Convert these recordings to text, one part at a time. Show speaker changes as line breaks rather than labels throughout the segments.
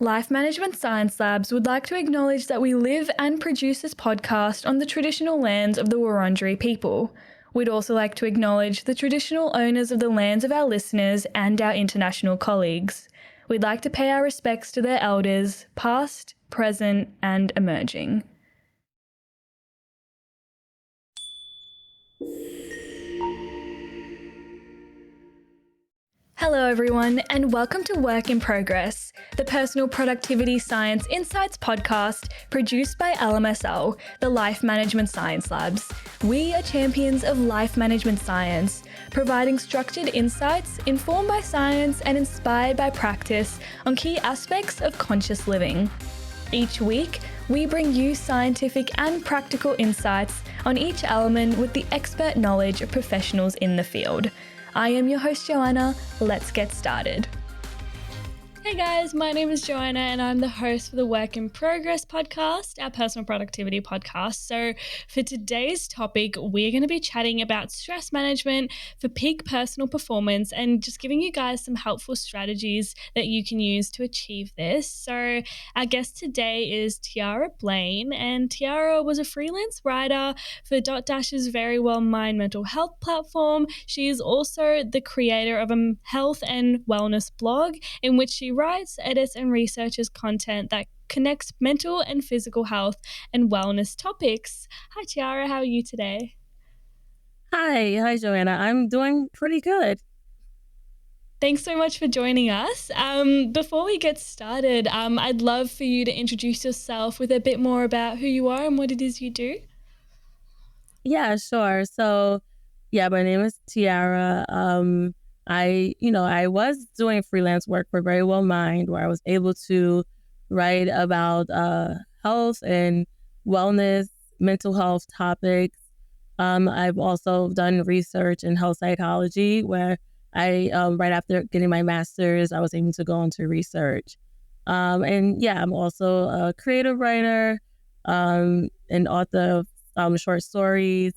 Life Management Science Labs would like to acknowledge that we live and produce this podcast on the traditional lands of the Wurundjeri people. We'd also like to acknowledge the traditional owners of the lands of our listeners and our international colleagues. We'd like to pay our respects to their elders, past, present, and emerging. Hello everyone, and welcome to Work in Progress, the Personal Productivity Science Insights podcast produced by LMSL, the Life Management Science Labs. We are champions of life management science, providing structured insights informed by science and inspired by practice on key aspects of conscious living. Each week, we bring you scientific and practical insights on each element with the expert knowledge of professionals in the field. I am your host, Joanna. Let's get started. Hey guys, my name is Joanna and I'm the host for the Work in Progress podcast, our personal productivity podcast. So for today's topic, we're going to be chatting about stress management for peak personal performance and just giving you guys some helpful strategies that you can use to achieve this. So our guest today is Tiara Blain, and Tiara was a freelance writer for Dotdash's Verywell mind mental health platform. She is also the creator of a health and wellness blog in which she writes, edits, and researches content that connects mental and physical health and wellness topics. Hi, Tiara. How are you today?
Hi, Joanna. I'm doing pretty good.
Thanks so much for joining us. Before we get started, I'd love for you to introduce yourself with a bit more about who you are and what it is you do.
Yeah, sure. So, my name is Tiara. I was doing freelance work for Verywell Mind, where I was able to write about health and wellness, mental health topics. I've also done research in health psychology, where right after getting my master's, I was able to go into research. I'm also a creative writer, and author of short stories.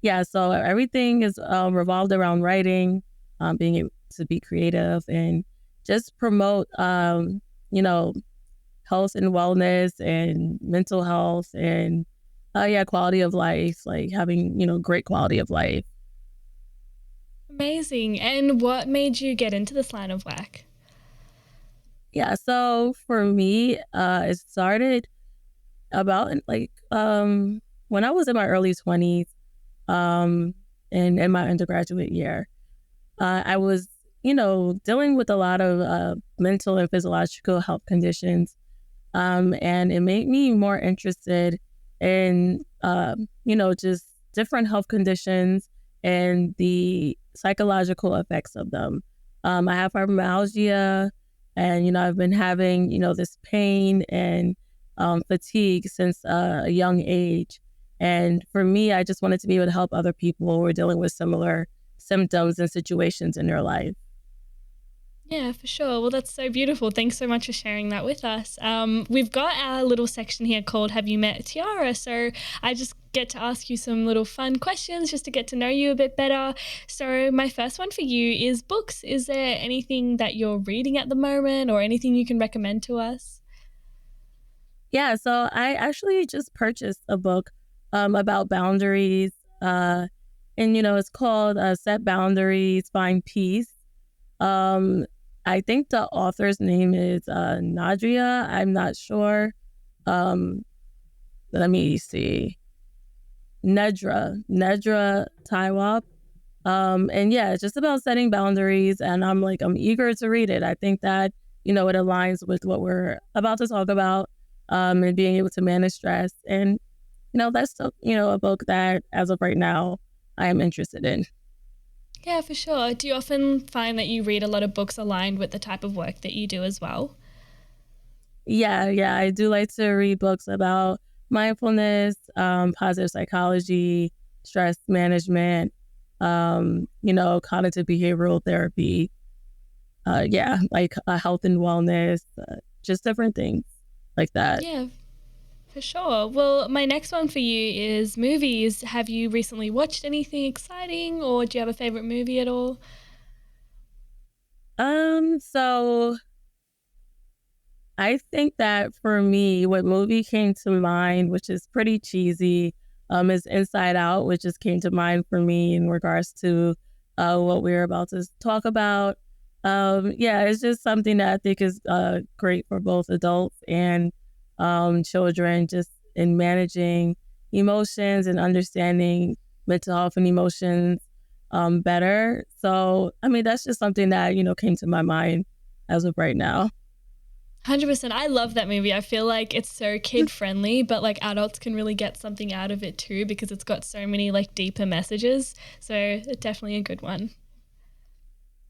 Yeah, so everything is revolved around writing, being able to be creative and just promote, health and wellness and mental health and, quality of life, like having, great quality of life.
Amazing. And what made you get into this line of work?
Yeah, so for me, it started about when I was in my early 20s, and in my undergraduate year. I was, dealing with a lot of mental and physiological health conditions, and it made me more interested in, just different health conditions and the psychological effects of them. I have fibromyalgia, and, I've been having, this pain and fatigue since a young age. And for me, I just wanted to be able to help other people who are dealing with similar symptoms and situations in their life.
Yeah, for sure. Well, that's so beautiful. Thanks so much for sharing that with us. We've got our little section here called Have You Met Tiara? So I just get to ask you some little fun questions just to get to know you a bit better. So my first one for you is books. Is there anything that you're reading at the moment or anything you can recommend to us?
Yeah, so I actually just purchased a book about boundaries. It's called Set Boundaries, Find Peace. Um, I think the author's name is Nadria. I'm not sure. Um, Let me see. Nedra Taiwab. And yeah, it's just about setting boundaries. And I'm eager to read it. I think that, it aligns with what we're about to talk about, and being able to manage stress. And, that's, a book that as of right now, I am interested in.
Yeah, for sure. Do you often find that you read a lot of books aligned with the type of work that you do as well?
Yeah, I do like to read books about mindfulness, positive psychology, stress management, cognitive behavioral therapy. Health and wellness, just different things like that.
Yeah, for sure. Well, my next one for you is movies. Have you recently watched anything exciting or do you have a favorite movie at all?
So I think that for me, what movie came to mind, which is pretty cheesy, is Inside Out, which just came to mind for me in regards to what we're about to talk about. Yeah, it's just something that I think is great for both adults and children, just in managing emotions and understanding mental health and emotions better. So, I mean, that's just something that, came to my mind as of right now.
100%. I love that movie. I feel like it's so kid friendly, but like adults can really get something out of it too because it's got so many like deeper messages. So definitely a good one.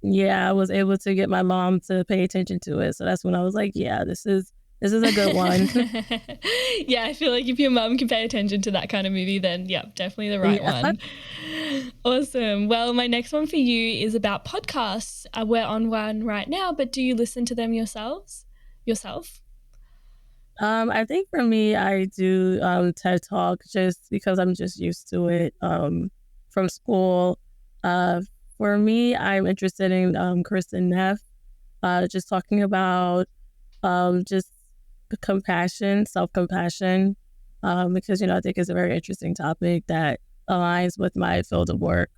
Yeah, I was able to get my mom to pay attention to it. So that's when I was like, yeah, this is a good one.
Yeah, I feel like if your mum can pay attention to that kind of movie, then yeah, definitely the right
Yeah.
one. Awesome. Well, my next one for you is about podcasts. We're on one right now, but do you listen to them yourself?
I think for me, I do TED Talk just because I'm just used to it from school. Uh, for me, I'm interested in Kristen Neff, just talking about just compassion, self-compassion, because, I think it's a very interesting topic that aligns with my field of work.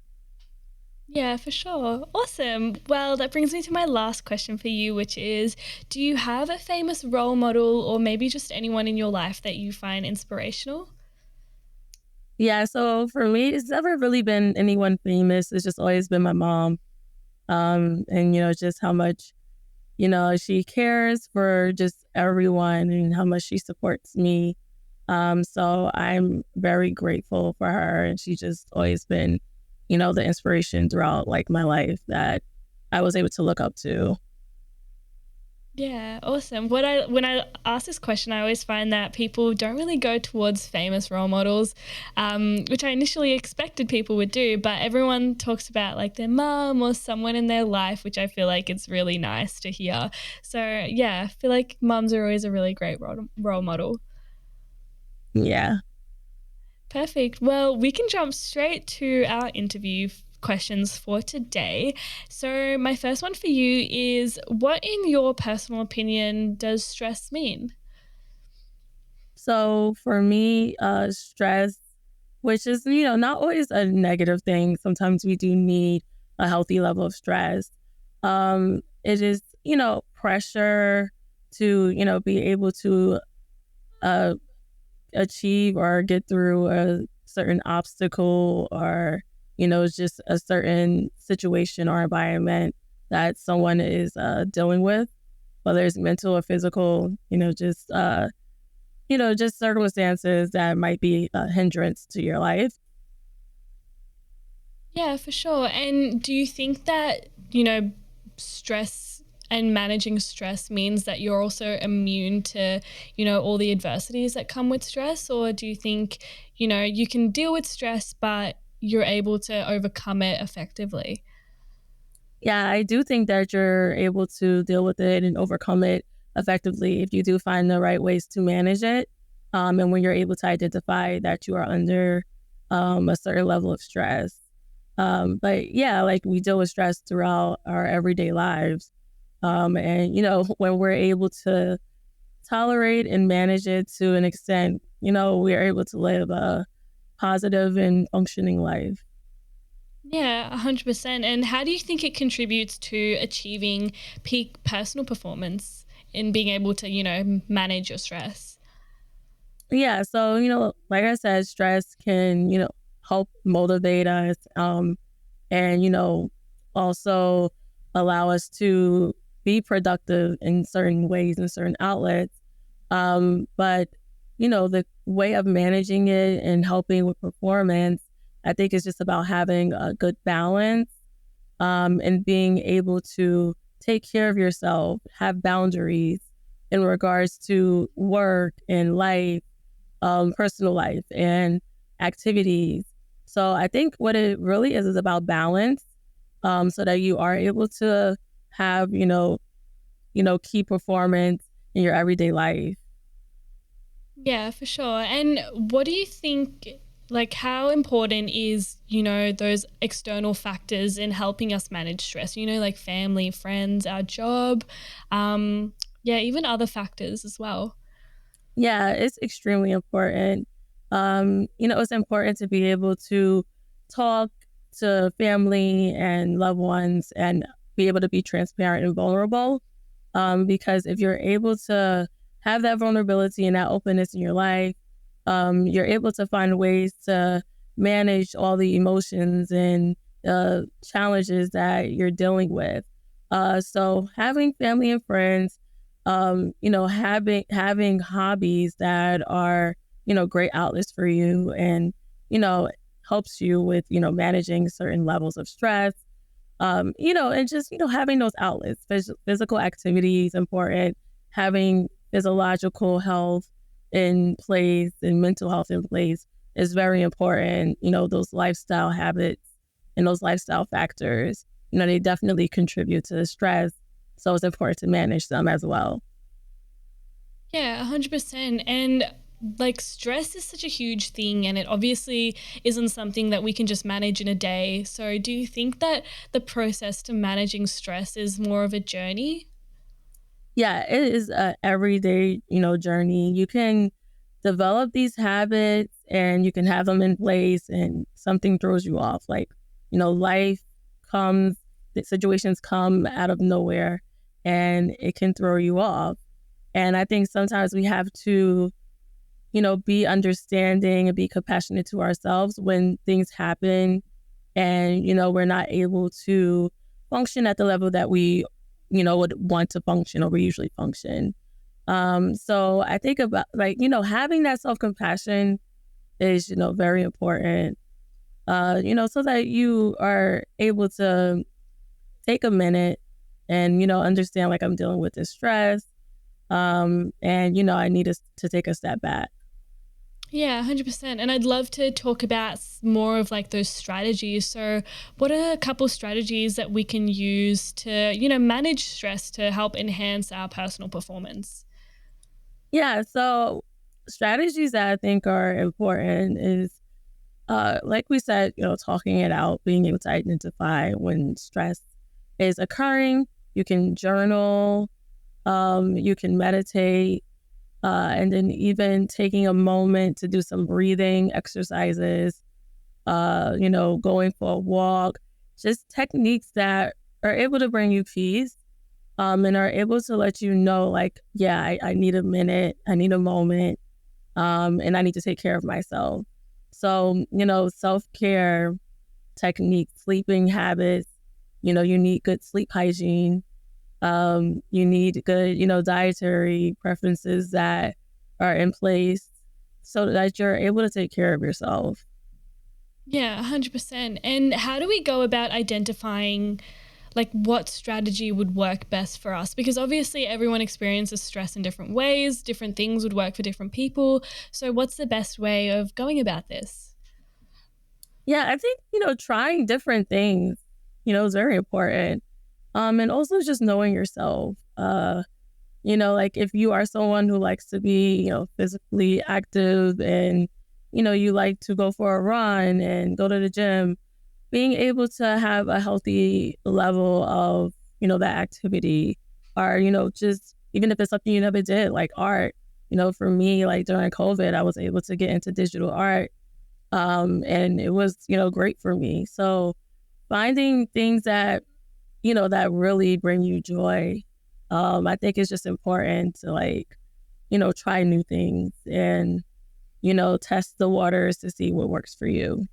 Yeah, for sure. Awesome. Well, that brings me to my last question for you, which is, do you have a famous role model or maybe just anyone in your life that you find inspirational?
Yeah, so for me, it's never really been anyone famous. It's just always been my mom. And, just how much, she cares for just everyone and how much she supports me. So I'm very grateful for her. And she's just always been, the inspiration throughout like my life that I was able to look up to.
Yeah, awesome. When I ask this question, I always find that people don't really go towards famous role models, which I initially expected people would do. But everyone talks about like their mum or someone in their life, which I feel like it's really nice to hear. So yeah, I feel like mums are always a really great role model.
Yeah.
Perfect. Well, we can jump straight to our interview questions for today. So, my first one for you is, what, in your personal opinion, does stress mean?
So for me, stress, which is, not always a negative thing. Sometimes we do need a healthy level of stress. It is, pressure to, be able to uh, achieve or get through a certain obstacle or, just a certain situation or environment that someone is dealing with, whether it's mental or physical, just circumstances that might be a hindrance to your life.
Yeah, for sure. And do you think that, stress and managing stress means that you're also immune to, all the adversities that come with stress? Or do you think, you can deal with stress, but you're able to overcome it effectively?
Yeah, I do think that you're able to deal with it and overcome it effectively if you do find the right ways to manage it. And when you're able to identify that you are under a certain level of stress. But yeah, like we deal with stress throughout our everyday lives. And, when we're able to tolerate and manage it to an extent, we're able to live a positive and functioning life.
Yeah, 100%. And how do you think it contributes to achieving peak personal performance in being able to, manage your stress?
Yeah, so, like I said, stress can, help motivate us, and, also allow us to be productive in certain ways and certain outlets. But, the way of managing it and helping with performance, I think is just about having a good balance, and being able to take care of yourself, have boundaries in regards to work and life, personal life and activities. So I think what it really is about balance, so that you are able to have, key performance in your everyday life.
Yeah, for sure. And what do you think, like, how important is, those external factors in helping us manage stress, like family, friends, our job? Yeah, even other factors as well.
Yeah, it's extremely important. It's important to be able to talk to family and loved ones and be able to be transparent and vulnerable. Because if you're able to have that vulnerability and that openness in your life, you're able to find ways to manage all the emotions and challenges that you're dealing with. So having family and friends, having hobbies that are, great outlets for you and, helps you with, managing certain levels of stress, and just, having those outlets, physical activity is important, having physiological health in place and mental health in place is very important. Those lifestyle habits and those lifestyle factors, they definitely contribute to the stress. So it's important to manage them as well.
Yeah, 100%. And like stress is such a huge thing, and it obviously isn't something that we can just manage in a day. So, do you think that the process to managing stress is more of a journey?
Yeah, it is a everyday, journey. You can develop these habits and you can have them in place and something throws you off. Like, life comes, the situations come out of nowhere and it can throw you off. And I think sometimes we have to, be understanding and be compassionate to ourselves when things happen and, we're not able to function at the level that we, would want to function or we usually function. So I think about like, having that self-compassion is, very important, so that you are able to take a minute and, understand like I'm dealing with this stress. And, I need to take a step back.
Yeah, 100%. And I'd love to talk about more of like those strategies. So, what are a couple strategies that we can use to, manage stress to help enhance our personal performance?
Yeah. So strategies that I think are important is, like we said, talking it out, being able to identify when stress is occurring. You can journal, you can meditate, and then even taking a moment to do some breathing exercises, going for a walk, just techniques that are able to bring you peace, and are able to let you know, like, yeah, I need a minute, I need a moment, and I need to take care of myself. So, self care techniques, sleeping habits, you need good sleep hygiene. You need good, dietary preferences that are in place so that you're able to take care of yourself.
Yeah, 100%. And how do we go about identifying like what strategy would work best for us? Because obviously everyone experiences stress in different ways, different things would work for different people. So what's the best way of going about this?
Yeah, I think, trying different things, is very important. And also just knowing yourself. Like if you are someone who likes to be, physically active and, you like to go for a run and go to the gym, being able to have a healthy level of, that activity or, just even if it's something you never did, like art, for me, like during COVID, I was able to get into digital art. And it was, great for me. So finding things that, that really bring you joy, I think it's just important to like, try new things and, test the waters to see what works for you.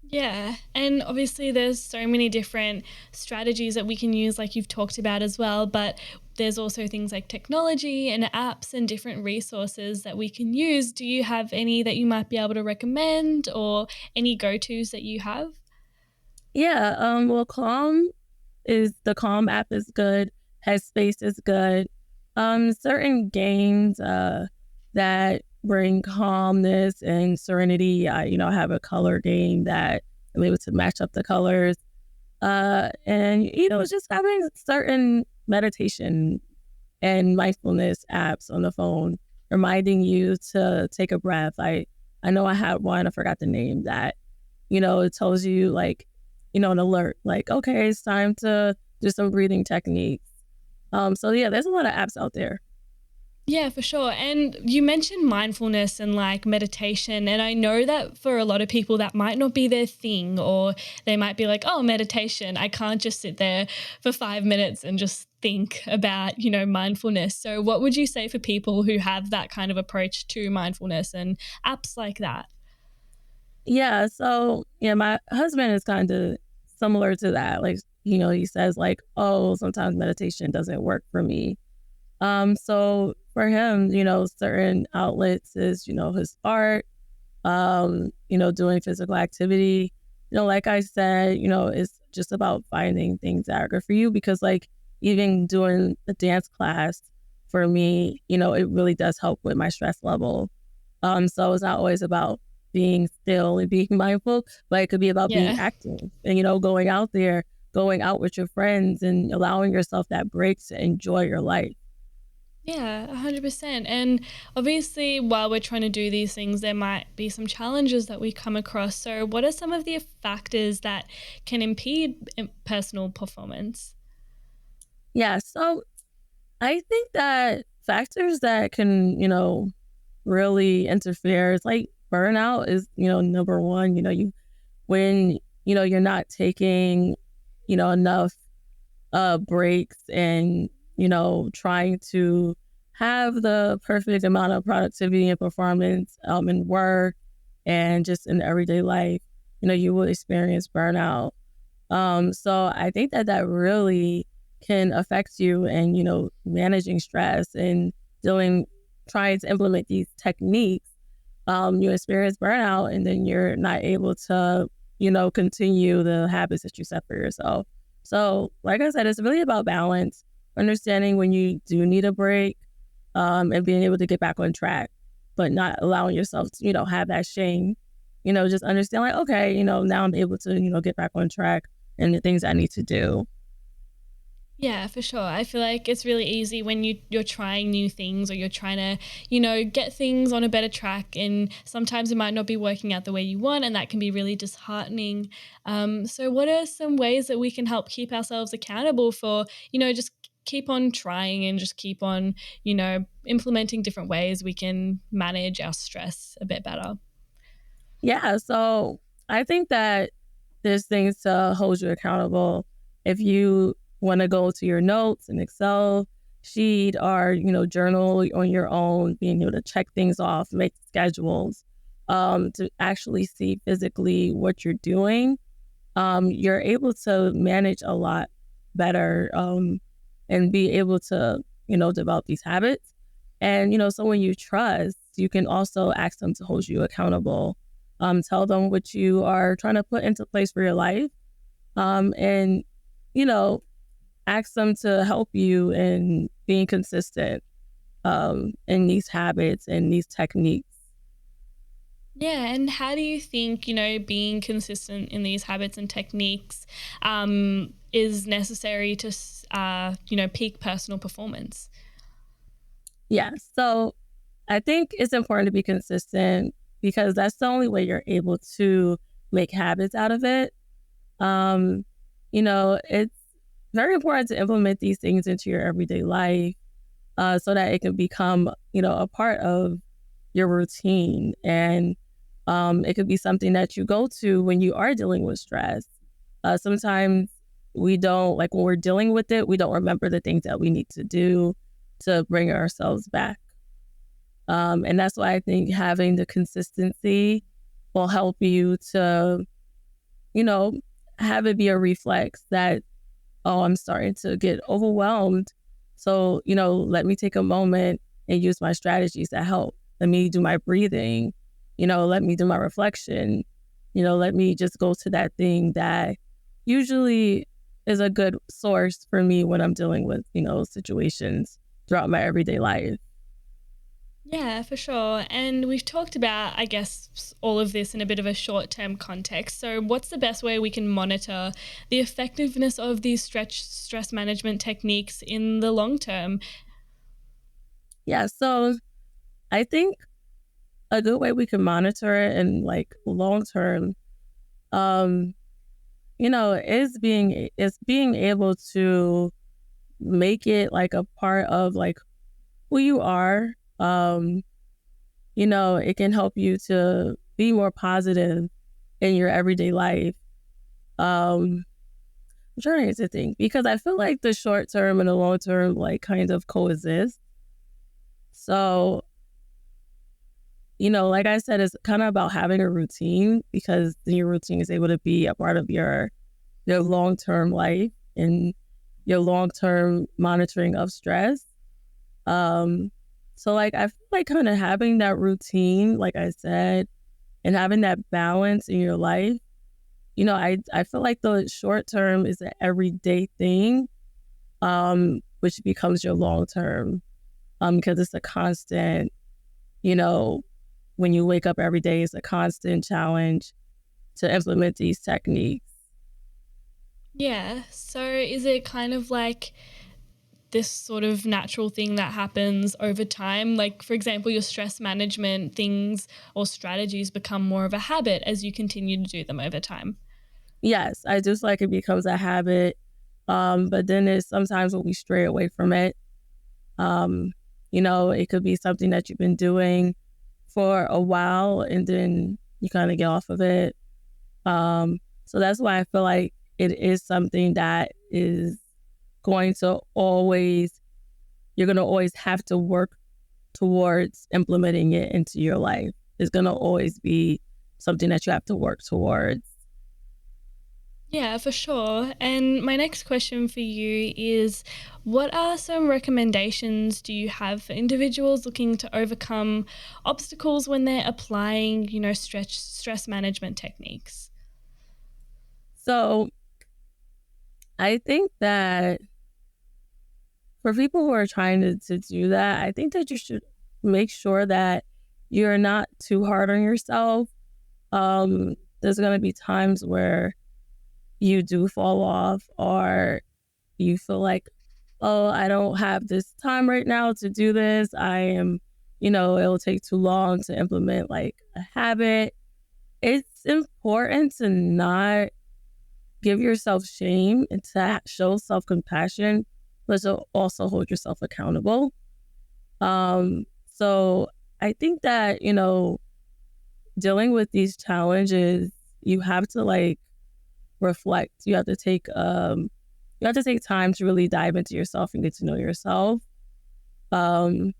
Yeah, and obviously there's so many different strategies that we can use like you've talked about as well, but there's also things like technology and apps and different resources that we can use. Do you have any that you might be able to recommend or any go-tos that you have?
Yeah. Well, the Calm app is good. Headspace is good. Certain games, that bring calmness and serenity. I have a color game that I'm able to match up the colors. And, just having certain meditation and mindfulness apps on the phone reminding you to take a breath. I know I had one, I forgot the name that, it tells you like, an alert, like, okay, it's time to do some breathing techniques. So yeah, there's a lot of apps out there.
Yeah, for sure. And you mentioned mindfulness and like meditation. And I know that for a lot of people, that might not be their thing, or they might be like, oh, meditation. I can't just sit there for 5 minutes and just think about, mindfulness. So, what would you say for people who have that kind of approach to mindfulness and apps like that?
Yeah, so yeah, my husband is kind of similar to that. Like, he says like, "Oh, sometimes meditation doesn't work for me." So for him, certain outlets is, his art, doing physical activity. Like I said, it's just about finding things that are good for you because like even doing the dance class for me, it really does help with my stress level. So it's not always about being still and being mindful, but it could be about being
Yeah.
active and, going out there, going out with your friends and allowing yourself that break to enjoy your life.
Yeah, 100%. And obviously, while we're trying to do these things, there might be some challenges that we come across. So, what are some of the factors that can impede personal performance?
Yeah. So I think that factors that can, really interfere is like burnout is, number one. When, you're not taking, enough breaks and, trying to have the perfect amount of productivity and performance in work and just in everyday life, you will experience burnout. So I think that that really can affect you and, managing stress and doing, trying to implement these techniques. You experience burnout and then you're not able to, continue the habits that you set for yourself. So, like I said, it's really about balance, understanding when you do need a break, and being able to get back on track, but not allowing yourself to, have that shame. Just understand like, okay, now I'm able to, get back on track and the things I need to do.
Yeah, for sure. I feel like it's really easy when you're trying new things or you're trying to, get things on a better track, and sometimes it might not be working out the way you want, and that can be really disheartening. So what are some ways that we can help keep ourselves accountable for, just keep on trying and just keep on, implementing different ways we can manage our stress a bit better?
Yeah. So I think that there's things to hold you accountable. If you want to go to your notes and Excel sheet or, journal on your own, being able to check things off, make schedules, to actually see physically what you're doing, you're able to manage a lot better, and be able to, develop these habits. And, someone you trust, you can also ask them to hold you accountable. Tell them what you are trying to put into place for your life. And, you know, ask them to help you in being consistent, in these habits and these techniques.
Yeah, and how do you think, being consistent in these habits and techniques is necessary to, peak personal performance?
Yeah. So I think it's important to be consistent because that's the only way you're able to make habits out of it. Um, it's very important to implement these things into your everyday life, so that it can become, a part of your routine. And it could be something that you go to when you are dealing with stress. Sometimes we don't, like when we're dealing with it, we don't remember the things that we need to do to bring ourselves back. And that's why I think having the consistency will help you to, you know, have it be a reflex that, oh, I'm starting to get overwhelmed. So, let me take a moment and use my strategies that help. Let me do my breathing, let me do my reflection, let me just go to that thing that usually is a good source for me when I'm dealing with, situations throughout my everyday life.
Yeah, for sure. And we've talked about, I guess, all of this in a bit of a short term context. So, what's the best way we can monitor the effectiveness of these stress management techniques in the long term?
Yeah. So I think a good way we can monitor it in like long term, um, is being able to make it like a part of like who you are. It can help you to be more positive in your everyday life. I'm trying to think because I feel like the short term and the long term like kind of coexist. So, like I said, it's kind of about having a routine because then your routine is able to be a part of your long term life and your long term monitoring of stress. So like I feel like kind of having that routine, like I said, and having that balance in your life, I feel like the short term is an everyday thing, which becomes your long term, because it's a constant, you know, when you wake up every day, it's a constant challenge to implement these techniques.
Yeah. So is it kind of like this sort of natural thing that happens over time? Like, for example, your stress management things or strategies become more of a habit as you continue to do them over time.
Yes, I just like it becomes a habit. But then there's sometimes when we stray away from it. Um, it could be something that you've been doing for a while and then you kind of get off of it. So that's why I feel like it is something that is going to always, you're going to always have to work towards implementing it into your life. It's going to always be something that you have to work towards.
Yeah, for sure. And my next question for you is, what are some recommendations do you have for individuals looking to overcome obstacles when they're applying, stress management techniques?
So I think that for people who are trying to do that, I think that you should make sure that you're not too hard on yourself. There's going to be times where you do fall off or you feel like, oh, I don't have this time right now to do this. It'll take too long to implement like a habit. It's important to not give yourself shame and to show self-compassion, but to also hold yourself accountable. So I think that, dealing with these challenges, you have to like reflect. You have to take time to really dive into yourself and get to know yourself. So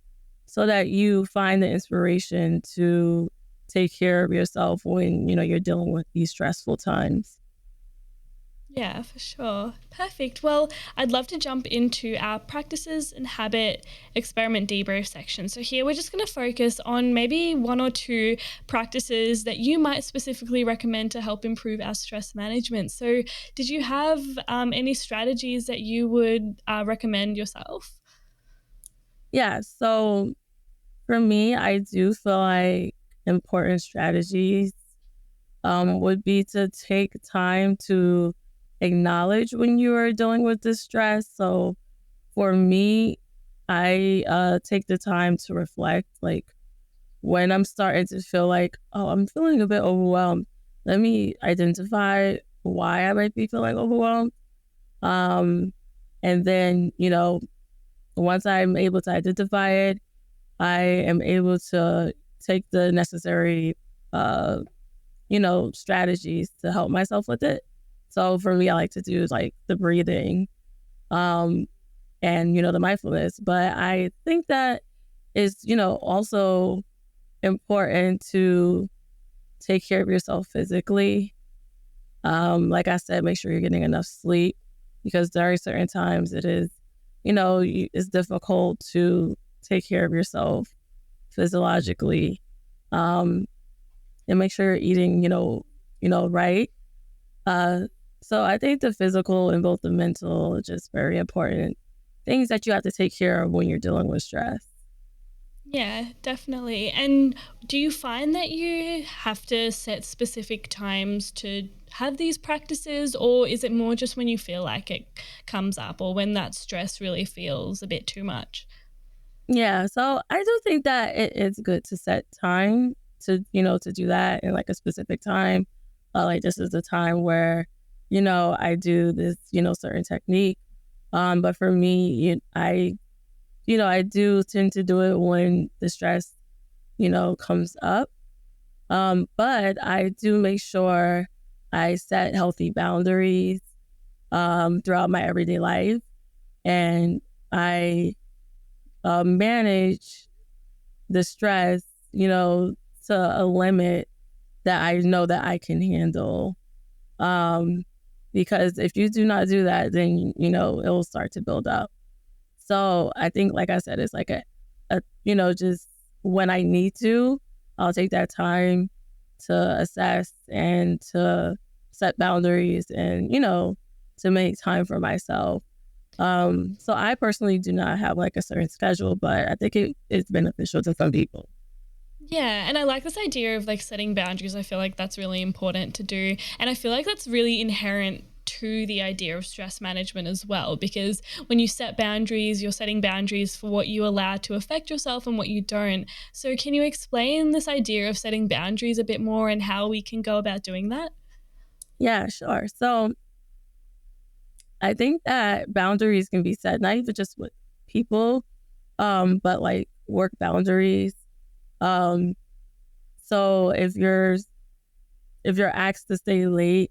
that you find the inspiration to take care of yourself when, you're dealing with these stressful times.
Yeah, for sure. Perfect. Well, I'd love to jump into our practices and habit experiment debrief section. So, here we're just going to focus on maybe one or two practices that you might specifically recommend to help improve our stress management. So, did you have any strategies that you would recommend yourself?
Yeah. So for me, I do feel like important strategies would be to take time to acknowledge when you are dealing with this stress. So for me, I take the time to reflect, like when I'm starting to feel like, oh, I'm feeling a bit overwhelmed. Let me identify why I might be feeling overwhelmed. Um, and then, once I'm able to identify it, I am able to take the necessary, strategies to help myself with it. So for me, I like to do like the breathing, um, and, the mindfulness. But I think that is, also important to take care of yourself physically. Like I said, make sure you're getting enough sleep because there are certain times it is, it's difficult to take care of yourself physiologically, um, and make sure you're eating, right. Uh, so I think the physical and both the mental are just very important things that you have to take care of when you're dealing with stress.
Yeah, definitely. And do you find that you have to set specific times to have these practices, or is it more just when you feel like it comes up or when that stress really feels a bit too much?
Yeah, so I do think that it's good to set time to do that in like a specific time. Like this is the time where, I do this, certain technique. But for me, I I do tend to do it when the stress, comes up. But I do make sure I set healthy boundaries throughout my everyday life, and I manage the stress, to a limit that I know that I can handle. Because if you do not do that, then, it will start to build up. So I think, like I said, it's like just when I need to, I'll take that time to assess and to set boundaries and, to make time for myself. So I personally do not have like a certain schedule, but I think it's beneficial to some people.
Yeah, and I like this idea of like setting boundaries. I feel like that's really important to do. And I feel like that's really inherent to the idea of stress management as well, because when you set boundaries, you're setting boundaries for what you allow to affect yourself and what you don't. So can you explain this idea of setting boundaries a bit more and how we can go about doing that?
Yeah, sure. So I think that boundaries can be set not even just with people, but like work boundaries. Um, so if you're asked to stay late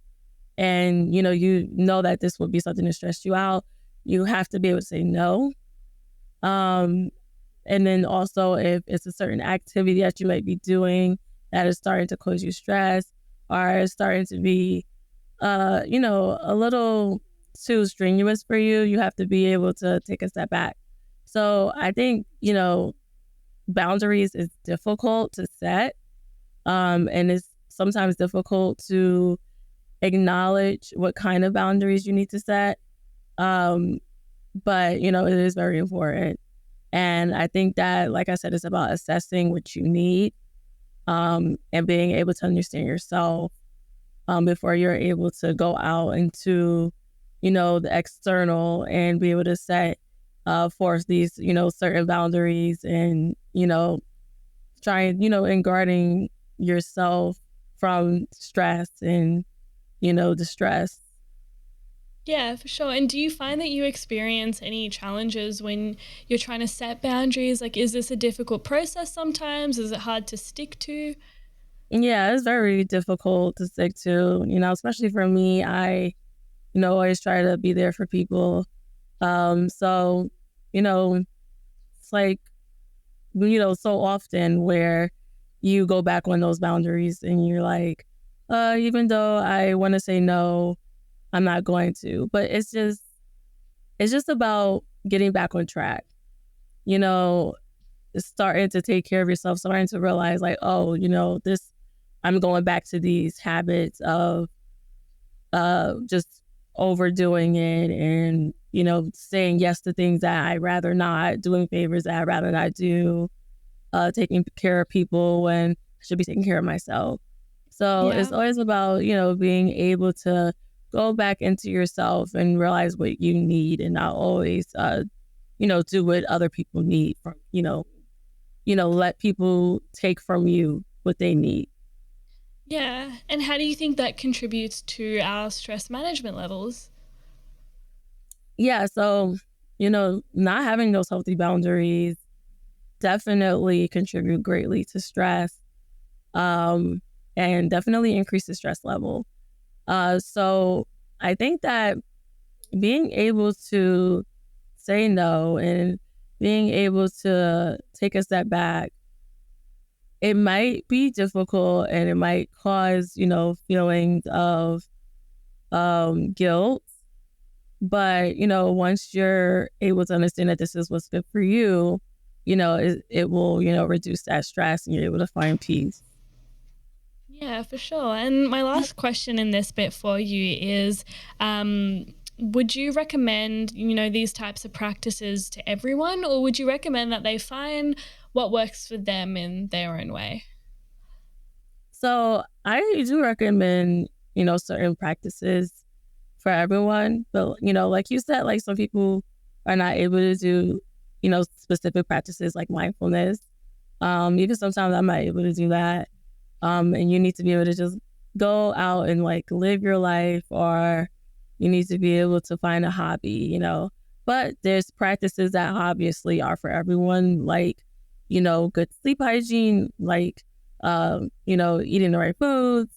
and you know that this will be something to stress you out, you have to be able to say no. Um, and then also if it's a certain activity that you might be doing that is starting to cause you stress or is starting to be a little too strenuous for you, you have to be able to take a step back. So I think, boundaries is difficult to set. And it's sometimes difficult to acknowledge what kind of boundaries you need to set. Um, but, it is very important. And I think that, like I said, it's about assessing what you need and being able to understand yourself before you're able to go out into, the external and be able to set forth these, certain boundaries and, trying, and guarding yourself from stress and, distress.
Yeah, for sure. And do you find that you experience any challenges when you're trying to set boundaries? Like, is this a difficult process sometimes? Is it hard to stick to?
Yeah, it's very difficult to stick to, especially for me. I, always try to be there for people. So, you know, it's like, so often where you go back on those boundaries and you're like, even though I want to say no, I'm not going to. But it's just about getting back on track, you know, starting to take care of yourself, starting to realize like, oh, this, I'm going back to these habits of just overdoing it and, saying yes to things that I'd rather not, doing favors that I'd rather not do, taking care of people when I should be taking care of myself. So it's
Yeah.
always about, being able to go back into yourself and realize what you need and not always, do what other people need from, let people take from you what they need.
Yeah. And how do you think that contributes to our stress management levels?
Yeah. So, not having those healthy boundaries definitely contribute greatly to stress, um, and definitely increase the stress level. So I think that being able to say no and being able to take a step back, it might be difficult and it might cause, feelings of guilt. But, once you're able to understand that this is what's good for you, it will, reduce that stress and you're able to find peace.
Yeah, for sure. And my last question in this bit for you is, would you recommend, these types of practices to everyone, or would you recommend that they find what works for them in their own way?
So I do recommend, certain practices for everyone. But, like you said, like some people are not able to do, specific practices like mindfulness. Even sometimes I'm not able to do that. And you need to be able to just go out and like live your life, or you need to be able to find a hobby, But there's practices that obviously are for everyone, like, good sleep hygiene, like, eating the right foods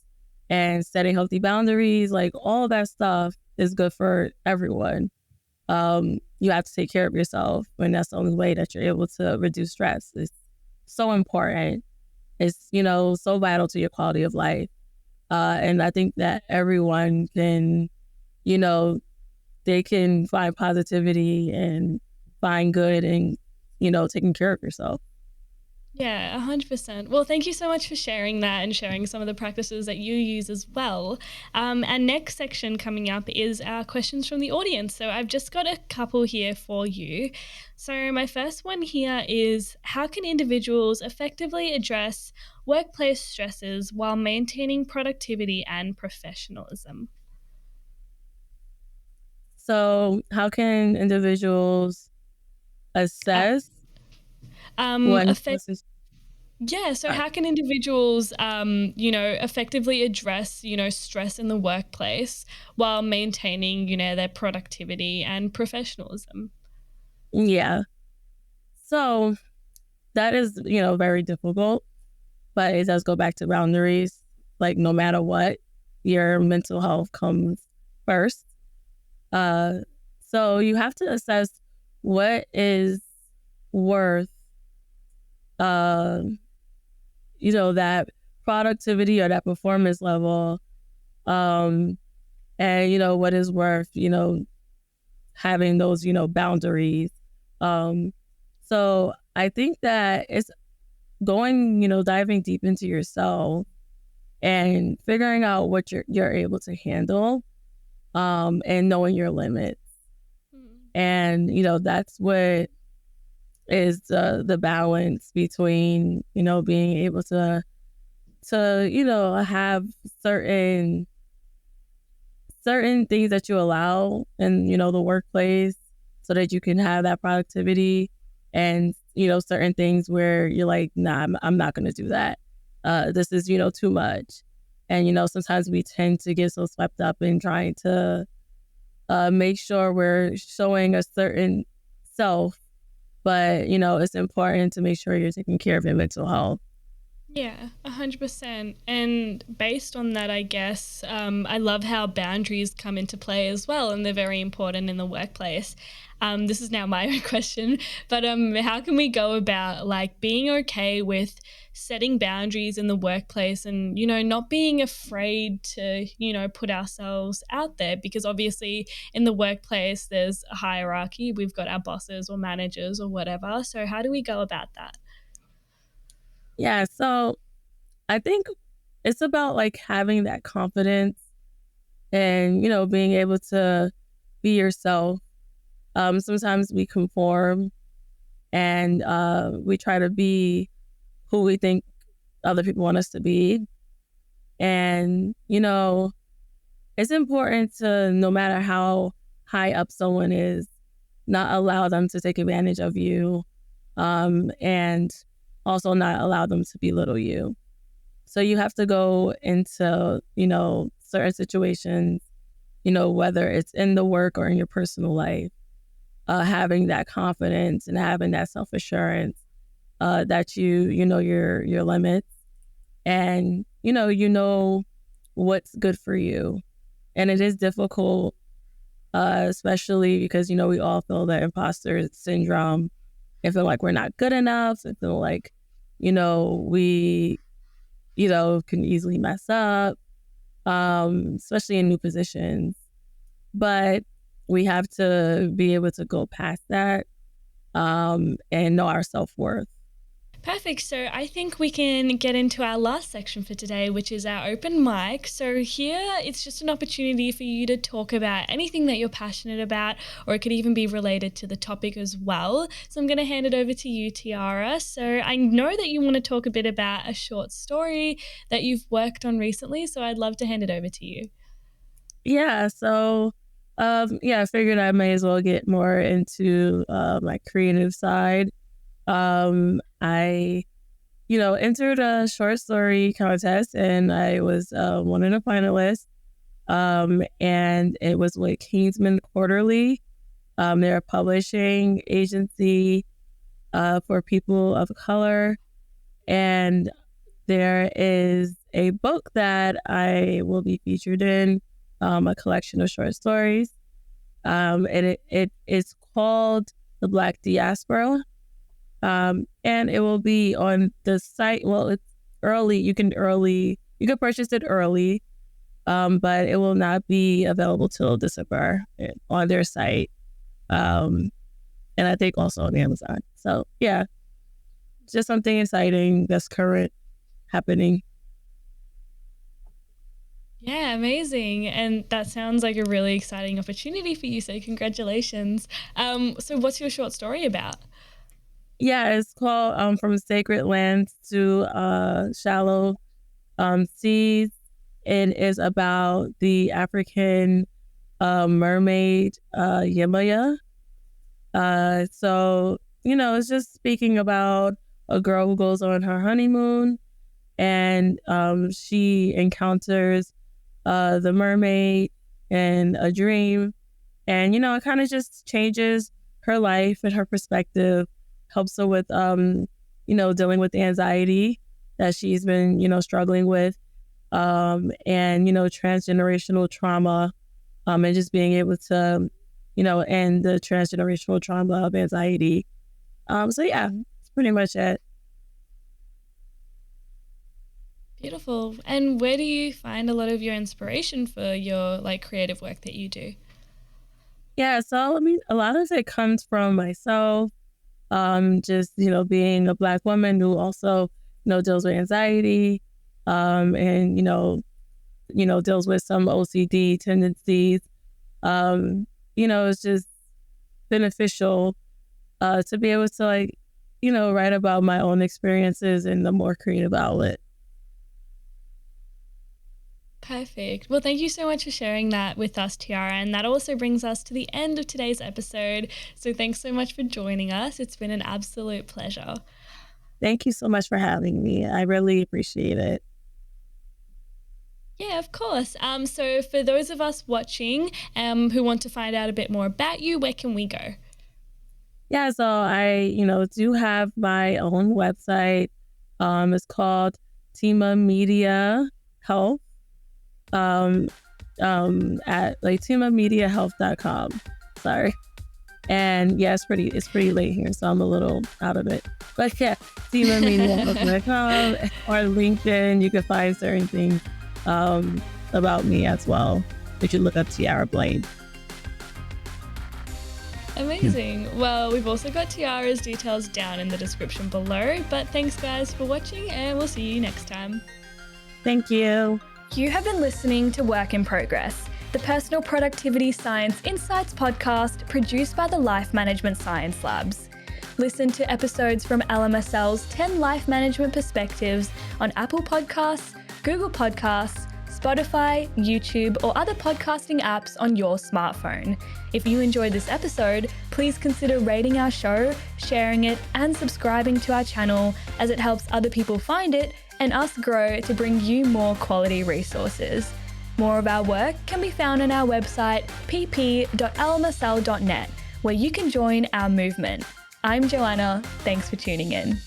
and setting healthy boundaries. Like, all that stuff is good for everyone. You have to take care of yourself, and that's the only way that you're able to reduce stress. It's so important. It's, so vital to your quality of life. And I think that everyone can, you know, they can find positivity and find good and, taking care of yourself.
Yeah, 100%. Well, thank you so much for sharing that and sharing some of the practices that you use as well. Our next section coming up is our questions from the audience. So I've just got a couple here for you. So my first one here is, how can individuals effectively address workplace stresses while maintaining productivity and professionalism?
So how can individuals
Uh,
assess when
effect
stress is,
Yeah, so
sorry.
how can individuals, effectively address, stress in the workplace while maintaining, their productivity and professionalism?
Yeah. So that is, very difficult, but it does go back to boundaries. Like, no matter what, your mental health comes first. Uh, so you have to assess what is worth, uh, that productivity or that performance level, um, and what is worth, having those, boundaries. Um, so I think that it's going, diving deep into yourself and figuring out what you're able to handle, and knowing your limits.
Mm.
And that's what is the balance between being able to have certain things that you allow in the workplace, so that you can have that productivity, and certain things where you're like, nah, I'm not going to do that. This is too much. And sometimes we tend to get so swept up in trying to make sure we're showing a certain self, but it's important to make sure you're taking care of your mental health.
Yeah, 100%. And based on that, I guess, I love how boundaries come into play as well, and they're very important in the workplace. This is now my question, but how can we go about like being okay with setting boundaries in the workplace and, not being afraid to, put ourselves out there? Because obviously in the workplace, there's a hierarchy. We've got our bosses or managers or whatever. So how do we go about that?
Yeah, so I think it's about like having that confidence and being able to be yourself. Sometimes we conform, and we try to be who we think other people want us to be. And it's important to, no matter how high up someone is, not allow them to take advantage of you, and also not allow them to belittle you. So you have to go into, certain situations, whether it's in the work or in your personal life, having that confidence and having that self-assurance, that you know your limits, and what's good for you. And it is difficult, especially because we all feel that imposter syndrome and feel like we're not good enough, and feel like we can easily mess up, especially in new positions. But we have to be able to go past that, and know our self-worth.
Perfect. So I think we can get into our last section for today, which is our open mic. So here it's just an opportunity for you to talk about anything that you're passionate about, or it could even be related to the topic as well. So I'm going to hand it over to you, Tiara. So I know that you want to talk a bit about a short story that you've worked on recently. So I'd love to hand it over to you.
Yeah, so I figured I may as well get more into my creative side. I entered a short story contest, and I was one of the finalists. And it was with Kingsman Quarterly. They're a publishing agency for people of color. And there is a book that I will be featured in, a collection of short stories. And it is called The Black Diaspora. And it will be on the site. Well, it's early. You can purchase it early, but it will not be available till December on their site. And I think also on Amazon. So yeah, just something exciting that's current happening.
Yeah, amazing. And that sounds like a really exciting opportunity for you. So congratulations. So what's your short story about?
Yeah, it's called From Sacred Lands to Shallow Seas. It is about the African mermaid Yemaya. So, it's just speaking about a girl who goes on her honeymoon and she encounters the mermaid in a dream. And, it kind of just changes her life and her perspective, helps her with, dealing with the anxiety that she's been, struggling with, and, transgenerational trauma, and just being able to, end the transgenerational trauma of anxiety. So yeah, that's pretty much it.
Beautiful. And where do you find a lot of your inspiration for your creative work that you do?
Yeah, so a lot of it comes from myself, just being a Black woman who also deals with anxiety, and deals with some OCD tendencies. It's just beneficial to be able to write about my own experiences in a more creative outlet.
Perfect. Well, thank you so much for sharing that with us, Tiara. And that also brings us to the end of today's episode. So thanks so much for joining us. It's been an absolute pleasure.
Thank you so much for having me. I really appreciate it.
Yeah, of course. So for those of us watching who want to find out a bit more about you, where can we go?
Yeah, so I, do have my own website. It's called Tima Media Health. At timamediahealth.com. Sorry. And yeah, it's pretty late here, so I'm a little out of it. But yeah, timamediahealth.com or LinkedIn, you can find certain things about me as well. You should look up Tiara Blain.
Amazing. Well, we've also got Tiara's details down in the description below. But thanks guys for watching, and we'll see you next time.
Thank you.
You have been listening to Work in Progress, the Personal Productivity Science Insights podcast produced by the Life Management Science Labs. Listen to episodes from LMSL's 10 Life Management Perspectives on Apple Podcasts, Google Podcasts, Spotify, YouTube, or other podcasting apps on your smartphone. If you enjoyed this episode, please consider rating our show, sharing it, and subscribing to our channel, as it helps other people find it and us grow to bring you more quality resources. More of our work can be found on our website pp.lmsl.net, where you can join our movement. I'm Joanna. Thanks for tuning in.